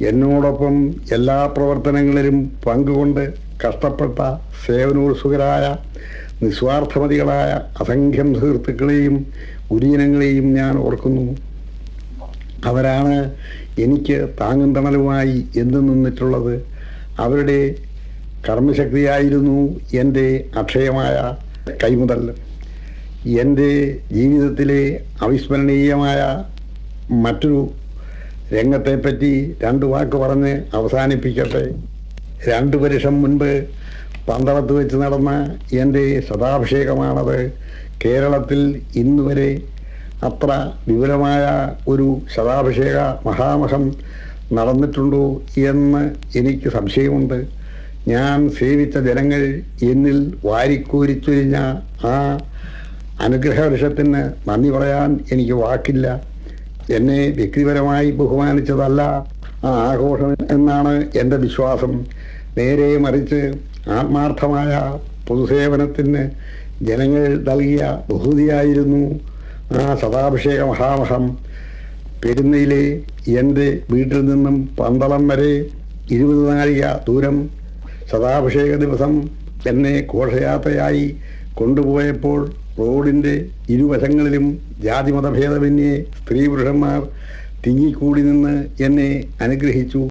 എന്നോടൊപ്പം എല്ലാ പ്രവർത്തനങ്ങളിലും പങ്കുകൊണ്ട് കഷ്ടപ്പെട്ട സേവനോത്സുകരായ നിസ്വാർത്ഥമതികളായ അസംഖ്യം സുഹൃത്തുക്കളെയും ഗുരുജനങ്ങളെയും ഞാൻ ഓർക്കുന്നു. അവരാണ് എനിക്ക് താങ്ങും തണലുമായി എന്നും നിന്നിട്ടുള്ളത്. അവരുടെ കർമ്മശക്തിയായിരുന്നു എൻ്റെ അക്ഷയമായ കൈമുതൽ. എൻ്റെ ജീവിതത്തിലെ അവിസ്മരണീയമായ മറ്റൊരു രംഗത്തെപ്പറ്റി 2 വാക്ക് പറഞ്ഞ് അവസാനിപ്പിക്കട്ടെ. 2 വർഷം മുൻപ് പന്തളത്ത് വെച്ച് നടന്ന എൻ്റെ ശതാഭിഷേകമാണത്. കേരളത്തിൽ ഇന്നുവരെ അത്ര വിപുലമായ ഒരു ശതാഭിഷേക മഹാമഹം നടന്നിട്ടുണ്ടോ എന്ന് എനിക്ക് സംശയമുണ്ട്. ഞാൻ സേവിച്ച ജനങ്ങൾ എന്നിൽ വാരിക്കോരിച്ചൊരിഞ്ഞ ആ അനുഗ്രഹവർഷത്തിന് നന്ദി പറയാൻ എനിക്ക് വാക്കില്ല. എന്നെ വ്യക്തിപരമായി ബഹുമാനിച്ചതല്ല ആ ആഘോഷം എന്നാണ് എൻ്റെ വിശ്വാസം. നേരെ മറിച്ച് ആത്മാർത്ഥമായ പൊതുസേവനത്തിന് ജനങ്ങൾ നൽകിയ ബഹുമതിയായിരുന്നു ആ ശതാഭിഷേക മഹാമഹം. പെരുന്നയിലെ എൻ്റെ വീട്ടിൽ നിന്നും പന്തളം വരെ 20 നാഴിക ദൂരം ശതാഭിഷേക ദിവസം എന്നെ ഘോഷയാത്രയായി കൊണ്ടുപോയപ്പോൾ റോഡിൻ്റെ ഇരുവശങ്ങളിലും ജാതിമതഭേദമന്യേ സ്ത്രീ പുരുഷന്മാർ തിങ്ങിക്കൂടി നിന്ന് എന്നെ അനുഗ്രഹിച്ചു.